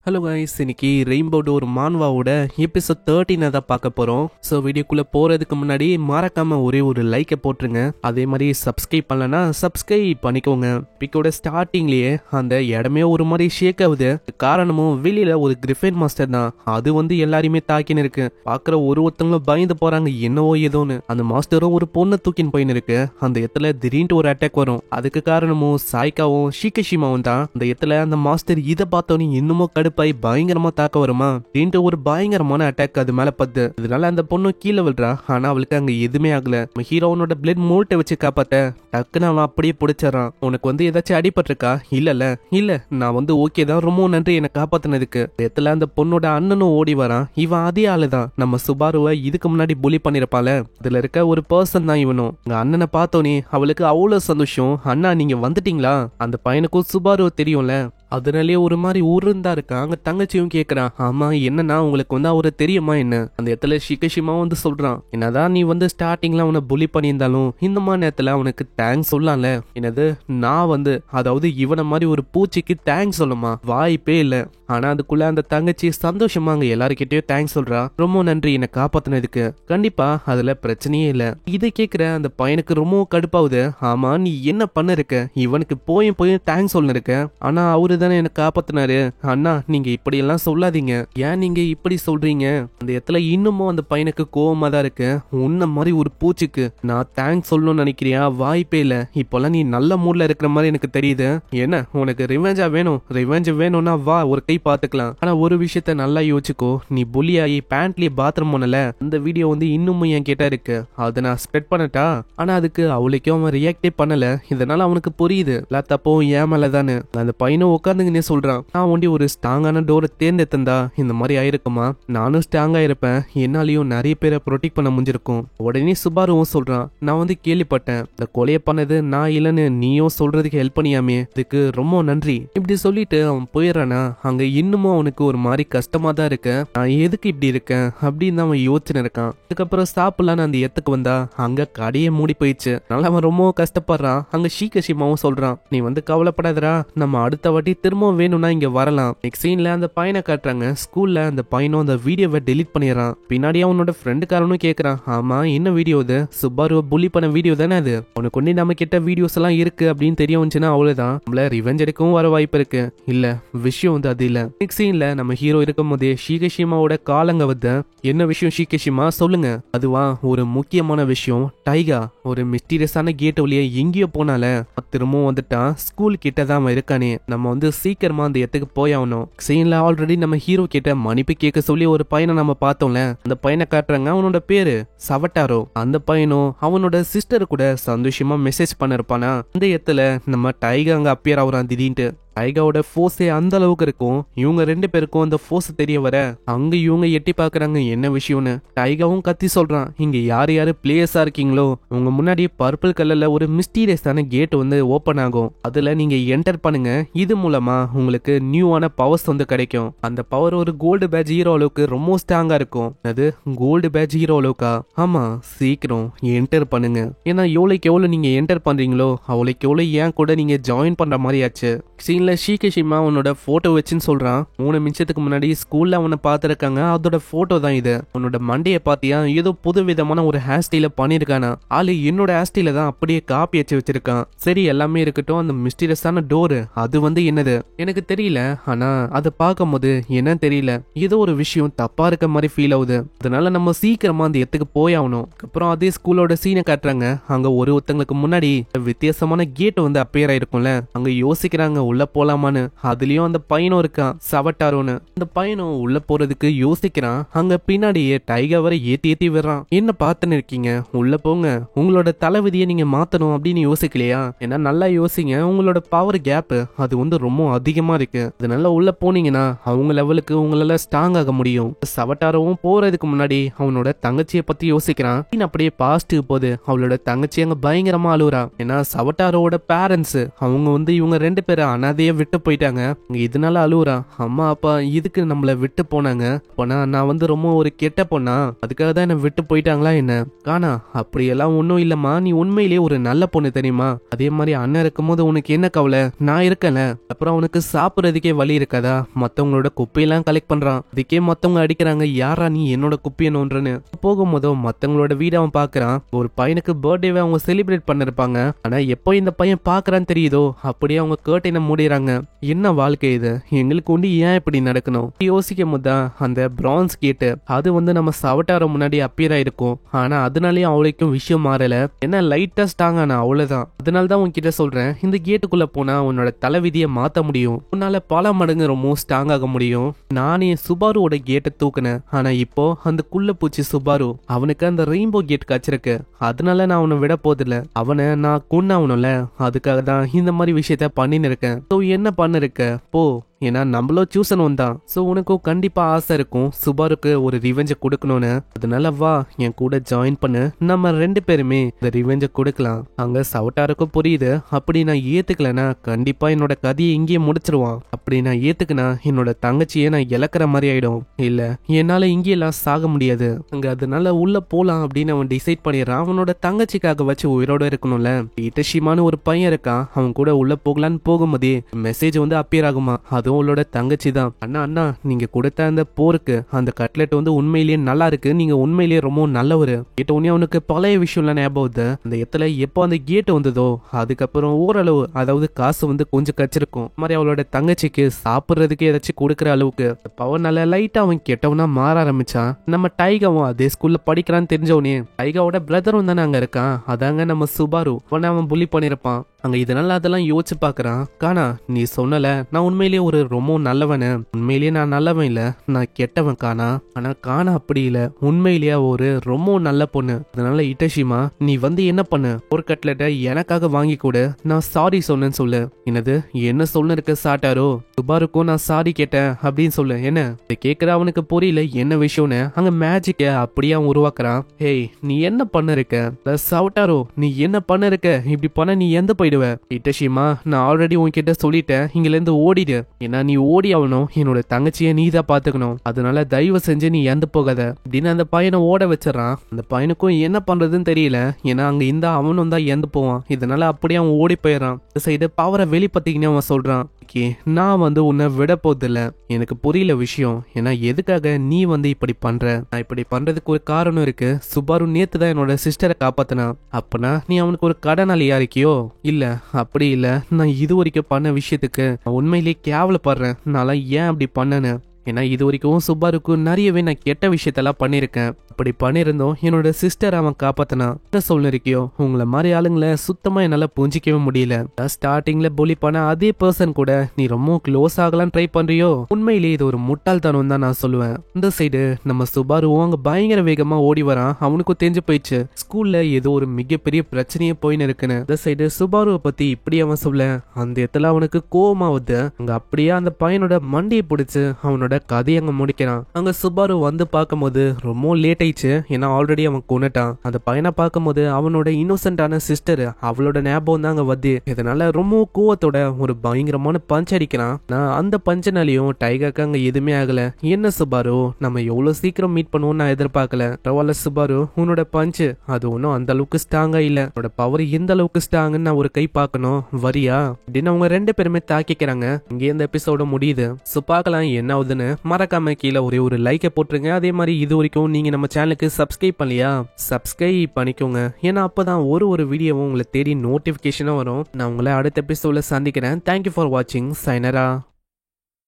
Hello guys, இன்னைக்கு rainbow door மான்வாவோட episode 13 தான் பார்க்க போறோம். ஸோ வீடியோக்குள்ள போறதுக்கு முன்னாடி மறக்காம ஒரே ஒரு லைக்கை போட்டுருங்க. அதே மாதிரி சப்ஸ்கிரைப் பண்ணலன்னா சப்ஸ்கிரைப் பண்ணிக்கோங்க. பிக்கோட ஸ்டார்டிங்லயே அந்த இடமே ஒரு மாதிரி ஷேக் ஆகுது. காரணமும் வெளியில ஒரு கிரிஃபின் மாஸ்டர் தான். அது எல்லாரையுமே தாக்கின்னு இருக்கு. பாக்குற ஒருத்தங்களும் பயந்து போறாங்க, என்னவோ ஏதோன்னு. அந்த மாஸ்டரும் ஒரு பொண்ணை தூக்கின்னு போயின்னு இருக்கு. அந்த இடத்துல திடீர்னு ஒரு அட்டாக் வரும். அதுக்கு காரணமும் சாய்காவும் ஷிகஷிமாவும் தான். அந்த இடத்துல அந்த மாஸ்டர் இதை பார்த்தோன்னே இன்னமும் கடுப்பாய் பயங்கரமா தாக்க வருமா அப்படின்ட்டு ஒரு பயங்கரமான அட்டாக் அது மேல பத்து. இதனால அந்த பொண்ணு கீழே விழுறா. ஆனா அவளுக்கு அங்க எதுவுமே ஆகல. ஹீரோனோட பிளட் மோல்ட்டை வச்சு காப்பாத்த டக்குன்னு அவன் அப்படியே பிடிச்சிடறான். உனக்கு ஏதாச்சும் அடிபட்டிருக்கா? இல்ல நான் ஓகே தான், ரொம்ப நன்றி என்னை காப்பாத்தினதுக்கு. இடத்துல அந்த பொண்ணோட அண்ணனும் ஓடி வரான். இவன் அதே ஆளுதான், நம்ம சுபாருவை இதுக்கு முன்னாடி புலி பண்ணிருப்பால, அதுல இருக்க ஒரு பர்சன் தான் இவனும். எங்க அண்ணனை பார்த்தோன்னே அவளுக்கு அவ்வளவு சந்தோஷம். அண்ணா நீங்க வந்துட்டீங்களா? அந்த பையனுக்கும் சுபாருவை தெரியும்ல, அதனாலே ஒரு மாதிரி உருந்தா இருக்கா. அங்க தங்கச்சியும் கேக்குறான், ஆமா என்னன்னா உங்களுக்கு அவரை தெரியுமா என்ன? அந்த இடத்துல ஷிகஷிமா சொல்றான், என்னதான் நீ ஸ்டார்டிங்ல அவனை புலி பண்ணியிருந்தாலும் இந்த மாதிரி நேரத்துல அவனுக்கு தேங்க்ஸ் சொல்லலாம்ல. என்னது நான் அதாவது இவனை மாதிரி ஒரு பூச்சிக்கு தேங்க்ஸ் சொல்லுமா? வாய்ப்பே இல்ல. ஆனா அதுக்குள்ள அந்த தங்கச்சி சந்தோஷமா அங்க எல்லாருக்கிட்டயும் தேங்க்ஸ் சொல்றா. ரொம்ப நன்றி என்னை காப்பாத்தினதுக்கு. கண்டிப்பா அதுல பிரச்சனையே இல்ல. இதை கேக்குற அந்த பையனுக்கு ரொம்ப கடுப்பாவுது. ஆமா நீ என்ன பண்ண இருக்க? இவனுக்கு போய் தேங்க்ஸ் சொல்ல இருக்க. ஆனா அவரு தானே என்ன காப்பாத்தினாரு. அண்ணா நீங்க இப்படி எல்லாம் சொல்லாதீங்க. ஏன் நீங்க இப்படி சொல்றீங்க? அந்த இடத்துல இன்னமும் அந்த பையனுக்கு கோவமா தான் இருக்கு. உன்ன மாதிரி ஒரு பூச்சிக்கு நான் தேங்க்ஸ் சொல்லணும்னு நினைக்கிறியா? வாய்ப்பே இல்ல. இப்பெல்லாம் நீ நல்ல மூட்ல இருக்கிற மாதிரி எனக்கு தெரியுது. என்ன உனக்கு ரிவெஞ்சா வேணும்? ரிவெஞ்ச் வேணும்னா வா, ஒரு கை பாத்துக்கலாம். ஆனா ஒரு விஷயத்த நல்லா யோசிச்சுக்கோ. நீ புலியாயி பேண்ட்லயே பாத்ரூம் போனல, அந்த வீடியோ இன்னமும் என் கிட்ட இருக்கு. அதை நான் ஸ்ப்ரெட் பண்ணட்டா? ஆனா அதுக்கு அவளுக்கும் அவன் ரியாக்டே பண்ணல. இதனால அவனுக்கு புரியுது எல்லா தப்பும் ஏன் மேலதானு. அந்த பையனும் உட்காந்துங்கன்னே சொல்றான், நான் ஒரு ஸ்ட்ராங்கான டோரை தேர்ந்தெடுத்தா இந்த மாதிரி ஆயிருக்குமா? நானும் ஸ்ட்ராங்கா இருப்பேன், என்னாலையும் நிறைய பேரை ப்ரொடெக்ட் பண்ண முடிஞ்சிருக்கும். உடனே சுபாருவும் சொல்றான், நான் கேள்விப்பட்டேன் இந்த கொலையை பண்ணது நான் இல்லைன்னு நீயும் சொல்றதுக்கு ஹெல்ப் பண்ணியாமே, இதுக்கு ரொம்ப நன்றி. இப்படி சொல்லிட்டு அவன் போயிடறானா. அங்க இன்னமும் அவனுக்கு ஒரு மாதிரி கஷ்டமா தான் இருக்கு. நான் எதுக்கு இப்படி இருக்கேன் அப்படின்னு அவன் யோசிச்சுன்னு இருக்கான். அதுக்கப்புறம் சாப்பிடலான்னு அந்த இடத்துக்கு வந்தா அங்க கடையே மூடி போயிடுச்சு. அதனால அவன் ரொம்ப கஷ்டப்படுறான். அங்க ஷீகஷிமாவும் சொல்றான், நீ கவலைப்படாதடா, நம்ம அடுத்த வாட்டி திரும்பவும் வேணும்னா இங்க வரலாம். நெக்ஸ்ட் சீன்ல அந்த பையனை காட்டுறாங்க. ஸ்கூல்ல அந்த பையனும் அந்த வீடியோவை டெலீட் பண்ணிடுறான். பின்னாடி அவனோட ஃப்ரெண்டுக்காரனும் கேக்குறான், ஆமா என்ன வீடியோ இது? சுபாருவை புலி பண்ண வீடியோ தானே அது? உனக்கு நம்ம கிட்ட வீடியோஸ் எல்லாம் இருக்கு அப்படின்னு தெரிய வந்துச்சுன்னா அவ்வளவுதான், நம்மள ரிவெஞ்ச் எடுக்கவும் வர வாய்ப்பு இருக்கு. இல்ல விஷயம் அது இல்ல. நெக்ஸ்ட் சீன்ல நம்ம ஹீரோ இருக்கும் போதே ஷீகஷிமாவோட காலங்க என்ன விஷயம் ஷீகஷிமா சொல்லுங்க. அதுவா ஒரு முக்கியமான விஷயம். டைகா ஒரு மிஸ்டீரியஸான கேட் வழியா எங்கேயோ போனால திரும்பவும் வந்துட்டான். ஸ்கூல் கிட்ட தான் இருக்கானே, நம்ம சீக்கிரமா அந்த இடத்துக்கு போயாகணும். சீன்ல ஆல்ரெடி நம்ம ஹீரோ கிட்ட மன்னிப்பு கேட்க சொல்லி ஒரு பையனை நம்ம பார்த்தோம்ல, அந்த பையனை காட்டுறாங்க. அவனோட பேரு சவட்டாரோ. அந்த பையனும் அவனோட சிஸ்டர் கூட சந்தோஷமா மெசேஜ் பண்ண இருப்பானா. அந்த இடத்துல நம்ம டைகா அங்க அப்பியர் ஆகுறான் திடீர்னு. டைகாவோட ஃபோர்ஸே அந்த அளவுக்கு இருக்கும். இவங்க ரெண்டு பேருக்கும் அந்த ஃபோர்ஸ் தெரிய வர அங்க இவங்க எட்டி பாக்குறாங்க என்ன விஷயம்னு. டைகாவும் கத்தி சொல்றான், இங்க யார் யாரு பிளேயர்ஸா இருக்கீங்களோ உங்க முன்னாடி பர்பிள் கலர்ல ஒரு மிஸ்டீரியஸான கேட் ஓபன் ஆகும். அதுல நீங்க என்டர் பண்ணுங்க. இது மூலமா உங்களுக்கு நியூவான பவர்ஸ் கிடைக்கும். அந்த பவர் ஒரு கோல்டு பேட்ச் ஹீரோ அளவுக்கு ரொம்ப ஸ்ட்ராங்கா இருக்கும். அது கோல்டு பேட்ச் ஹீரோ அளவுக்கா? ஆமா, சீக்கிரம் என்டர் பண்ணுங்க. ஏன்னா எவ்வளவுக்கு எவ்வளவு நீங்க என்டர் பண்றீங்களோ அவ்வளவுக்கு எவ்வளவு ஏன் கூட நீங்க ஜாயின் பண்ற மாதிரி ஆச்சு. சீன்ல ஷீகஷிமா உன்னோட போட்டோ வச்சுன்னு சொல்றான். 3 நிமிஷத்துக்கு முன்னாடி ஸ்கூல்ல அவனை பாத்துருக்காங்க, அதோட போட்டோ தான் இது. உன்னோட மண்டைய பாத்தியா? ஏதோ புது விதமான ஒரு ஹேர் ஸ்டைல பண்ணிருக்கானா? ஆளு என்னோட ஹேர் ஸ்டைல தான் அப்படியே காப்பி வச்சிருக்கான். சரி எல்லாமே இருக்கட்டும், அந்த மிஸ்டீரியஸான டோரு அது என்னது எனக்கு தெரியல. ஆனா அதை பார்க்கும் போது என்ன தெரியல, ஏதோ ஒரு விஷயம் தப்பா இருக்க மாதிரி ஃபீல் ஆகுது. அதனால நம்ம சீக்கிரமா அந்த இடத்துக்கு போயாகணும். அப்புறம் அதே ஸ்கூலோட சீனை காட்டுறாங்க. அங்க ஒருத்தங்களுக்கு முன்னாடி வித்தியாசமான கேட் அப்பியர் ஆயிருக்கும்ல, அங்க யோசிக்கிறாங்க உள்ள போலாமான்னு. அதுலயும் அந்த பையனும் இருக்கான், சவட்டாரோன்னு. அந்த பையனும் உள்ள போறதுக்கு யோசிக்கிறான். அங்க பின்னாடியே டைகர் வரை ஏத்தி விடுறான். என்ன பார்த்துன்னு இருக்கீங்க, உள்ள போங்க. உங்களோட தலைவிதியை நீங்க மாத்தணும் அப்படின்னு யோசிக்கலையா? ஏன்னா நல்லா யோசிங்க, உங்களோட பவர் கேப் அது ரொம்ப அதிகமா இருக்கு. அதனால உள்ள போனீங்கன்னா அவங்க லெவலுக்கு உங்களால ஸ்ட்ராங் ஆக முடியும். சவட்டாரவும் போறதுக்கு முன்னாடி அவனோட தங்கச்சியை பத்தி யோசிக்கிறான். அப்படியே பாஸ்ட் போது அவளோட தங்கச்சி அங்க பயங்கரமா அழுகுறா. ஏன்னா சவட்டாரோட பேரண்ட்ஸ் அவங்க இவங்க ரெண்டு பேரும் அனாதைய நம்மளையே விட்டு போயிட்டாங்க, இதனால அழுவுறான். அம்மா அப்பா இதுக்கு நம்மள விட்டு போனாங்க, போனா நான் வந்து ரொம்ப ஒரு கெட்ட பொண்ணா, அதுக்காக தான் என்ன விட்டு போயிட்டாங்களா என்ன? காணா அப்படியெல்லாம் ஒன்னும் இல்லம்மா, நீ உண்மையிலேயே ஒரு நல்ல பொண்ணு தெரியுமா? அதே மாதிரி அண்ணன் இருக்கும்போது உனக்கு என்ன கவலை? நான் இருக்கல. அப்புறம் உனக்கு சாப்பிட்றதுக்கே வழி இருக்காதா? மத்தவங்களோட குப்பையெல்லாம் கலெக்ட் பண்றான், அதுக்கே மத்தவங்க அடிக்கிறாங்க, யாரா நீ என்னோட குப்பையை நோன்றன்னு. போகும்போதோ மத்தவங்களோட வீடு அவன் பாக்குறான். ஒரு பையனுக்கு பர்த்டேவை அவங்க செலிப்ரேட் பண்ணிருப்பாங்க, ஆனா எப்போ இந்த பையன் பாக்குறான்னு தெரியுதோ அப்படியே அவங்க கர்டைனை மூடிறாங்க. என்ன வாழ்க்கை இது, எங்களுக்கு ஒண்டி ஏன் இப்படி நடக்கணும்? யோசிக்கும் போதுதான் அந்த பிரான்ஸ் கேட்டு அது வந்து நம்ம சவட்டார முன்னாடி அப்பியர் ஆயிருக்கும், ஆனா அதனாலயும் அவளுக்கும் விஷயம் மாறல. என்ன லைட்டா ஸ்ட்ராங் ஆனா அவ்வளவுதான். அதனாலதான் உன்கிட்ட சொல்றேன், இந்த கேட்டுக்குள்ள போனா உன்னோட தலைவிதியை மாத்த முடியும், உன்னால பல மடங்கு ரொம்ப ஸ்ட்ராங் ஆக முடியும். நானே சுபாருவோட கேட்டை தூக்குனேன், ஆனா இப்போ அந்த குள்ள பூச்சி சுபாரு அவனுக்கு அந்த ரெயின்போ கேட் கச்சிருக்கு, அதனால நான் அவனை விட போதில்ல. அவனை நான் கொன்னாவணும்ல, அதுக்காக தான் இந்த மாதிரி விஷயத்த பண்ணின்னு இருக்கேன். ஸோ என்ன பண்ணிருக்க போ, ஏன்னா நம்மளும் சூசன் வந்தான். ஸோ உனக்கும் கண்டிப்பா ஆசை இருக்கும் சுபாருக்கு ஒரு ரிவெஞ்ச கொடுக்கணும்னு, அதனால வா என் கூட ஜாயின் பண்ணு, நம்ம 2 பேருமே இந்த ரிவெஞ்ச கொடுக்கலாம். அங்க சவட்டாருக்கும் புரியுது, அப்படி நான் ஏத்துக்கலனா கண்டிப்பா என்னோட கதையை இங்கேயே முடிச்சிருவான், அப்படி நான் ஏத்துக்கினா என்னோட தங்கச்சியை நான் இழக்கிற மாதிரி ஆயிடும், இல்ல என்னால இங்கேயெல்லாம் சாக முடியாது அங்க, அதனால உள்ள போலாம் அப்படின்னு அவன் டிசைட் பண்ணிடுறான். அவனோட தங்கச்சிக்காக வச்சு உயிரோட இருக்கணும்ல. இட்டஷிமான்னு ஒரு பையன் இருக்கான், அவன் கூட உள்ள போகலான்னு போகும்போதே மெசேஜ் வந்து அப்பியர் ஆகுமா, அவளோட தங்கச்சி தான். அண்ணா அண்ணா நீங்க கொடுத்த அந்த போருக்கு அந்த கட்லெட் வந்து உண்மையிலேயே நல்லா இருக்கு, நீங்க உண்மையிலேயே ரொம்ப நல்லவரு. கேட்ட உடனே அவனுக்கு பழைய விஷயம்லாம் ஞாபகம். அந்த இடத்துல எப்போ அந்த கேட் வந்ததோ அதுக்கப்புறம் ஓரளவு, அதாவது காசு வந்து கொஞ்சம் கச்சிருக்கும் மாதிரி அவளோட தங்கச்சிக்கு சாப்பிட்றதுக்கு ஏதாச்சும் கொடுக்குற அளவுக்கு பவர் நல்ல லைட்டா அவன் கெட்டவனா மாற ஆரம்பிச்சான். நம்ம டைகாவும் அதே ஸ்கூல்ல படிக்கிறான்னு தெரிஞ்சவனே, டைகாவோட பிரதரும் தானே அங்க இருக்கான், அதாங்க நம்ம சுபாரு. அவன் புள்ளி பண்ணிருப்பான் அங்க. இதனால அதெல்லாம் யோசிச்சு பாக்குறான். காணா நீ சொன்னல நான் உண்மையிலேயே ஒரு ரொம்ப நல்லவனு, உண்மையிலேயே நான் நல்லவன் இல்ல, நான் கெட்டவன் காணா. ஆனா காணா அப்படி இல்ல, உண்மையிலேயே ஒரு ரொம்ப நல்ல பொண்ணு. அதனால இட்டஷிமா நீ வந்து என்ன பண்ணு, ஒரு கட்லெட்டை எனக்காக வாங்கி கொடு, நான் சாரி சொன்னேன்னு சொல்லு. என்னது என்ன சொல்ல இருக்க சாட்டாரோ, சுபாருக்கும் நான் சாரி கேட்டேன் அப்படின்னு சொல்லு. என்ன இதை கேட்கிற அவனுக்கு புரியல என்ன விஷயம்னு. அங்க மேஜிக்க அப்படியே அவன் உருவாக்குறான். ஹேய் நீ என்ன பண்ண இருக்க சவுட்டாரோ, நீ என்ன பண்ண இருக்க, இப்படி பண்ண நீ எந்த போயிடுவ? இட்டஷிமா நான் ஆல்ரெடி உன்கிட்ட சொல்லிட்டேன், இங்கில இருந்து ஓடிடு, ஏன்னா நீ ஓடி ஆகணும், என்னோட தங்கச்சியை நீ தான் பாத்துக்கணும், அதனால தயவு செஞ்சு நீ எந்த போகாத அப்படின்னு அந்த பையனை ஓட வச்சிடறான். அந்த பையனுக்கும் என்ன பண்றதுன்னு தெரியல, ஏன்னா அங்க இந்த அவனும் தான் எந்த போவான், இதனால அப்படியே அவன் ஓடி போயிடறான். இந்த சைடு பவரை வெளிப்பத்திக்கினே அவன் சொல்றான், நான் வந்து உன்னை விட போதில்ல, எனக்கு புரியல விஷயம், ஏன்னா எதுக்காக நீ வந்து இப்படி பண்ற, நான் இப்படி பண்றதுக்கு ஒரு காரணம் இருக்கு. சுபாரு நேத்து தான் என்னோட சிஸ்டரை காப்பாத்தினா, அப்பனா நீ அவனுக்கு ஒரு கடனாளியா இருக்கியோ? இல்ல அப்படி இல்ல, நான் இது வரைக்கும் பண்ண விஷயத்துக்கு நான் உண்மையிலேயே கேவலப்படுறேன், நான் ஏன் அப்படி பண்ணனு, ஏன்னா இது வரைக்கும் சுபாருக்கு நிறையவே நான் கெட்ட விஷயத்தெல்லாம் பண்ணிருக்கேன், அப்படி பண்ணிருந்தோம் என்னோட சிஸ்டர் அவன் காப்பாத்தினா. என்ன சொல்லிருக்கியோ, உங்களை மாதிரி ஆளுங்களை சுத்தமா என்னால புரிஞ்சிக்கவே முடியல. ஸ்டார்டிங்ல புலி பண்ண அதே பர்சன் கூட நீ ரொம்ப க்ளோஸ் ஆகலாம் ட்ரை பண்றியோ, உண்மையிலேயே இது ஒரு முட்டாள்தனம் தான் நான் சொல்லுவேன். இந்த சைடு நம்ம சுபாருவும் அங்க பயங்கர வேகமா ஓடி வரான். அவனுக்கும் தெரிஞ்சு போயிடுச்சு ஸ்கூல்ல ஏதோ ஒரு மிகப்பெரிய பிரச்சனையே போயின்னு இருக்குன்னு. இந்த சைடு சுபாருவை பத்தி இப்படி அவன் சொல்ல, அந்த இடத்துல அவனுக்கு கோவமாவது. அங்க அப்படியே அந்த பையனோட மண்டியை பிடிச்சு அவனோட கதையை அங்க முடிக்கிறான். அங்க சுபாரு வந்து பார்க்கும்போது ரொம்ப லேட் ஆயிடுச்சு, ஏன்னா ஆல்ரெடி அவன் கொன்னுட்டான். அந்த பையனை பார்க்கும்போது அவனோட இன்னோசென்டான சிஸ்டர் அவளோட ஞாபகம் தான் அங்க வந்து, இதனால ரொம்ப கோவத்தோட ஒரு பயங்கரமான பஞ்ச் அடிக்கிறான். நான் அந்த பஞ்சனாலையும் டைகாக்கு அங்க எதுவுமே ஆகல. என்ன சுபாரு, நம்ம எவ்வளவு சீக்கிரம் மீட் பண்ணுவோம் நான் எதிர்பார்க்கல. பரவாயில்ல சுபாரு, உன்னோட பஞ்சு அது ஒன்னும் அந்த அளவுக்கு ஸ்ட்ராங்கா இல்ல, உன்னோட பவர் எந்த அளவுக்கு ஸ்ட்ராங்னு நான் ஒரு கை பார்க்கணும், வரியா அப்படின்னு அவங்க 2 பேருமே தாக்கிக்கிறாங்க. இங்கே இந்த எபிசோட முடியுது. சோ பார்க்கலாம் என்ன ஆகுதுன்னு. மறக்காம கீழே ஒரு லைக்கை போட்டுருங்க. அதே மாதிரி இது வரைக்கும் நீங்க நம்ம சேனலுக்கு சப்ஸ்கிரைப் பண்ணலையா, சப்ஸ்கிரைப் பண்ணிக்கோங்க, ஏன்னா அப்பதான் ஒரு வீடியோவும் உங்களை தேடி நோட்டிபிகேஷனும் வரும். நான் உங்களை அடுத்த எபிசோட்ல சந்திக்கிறேன். தேங்க்யூ ஃபார் வாட்சிங். சைனரா.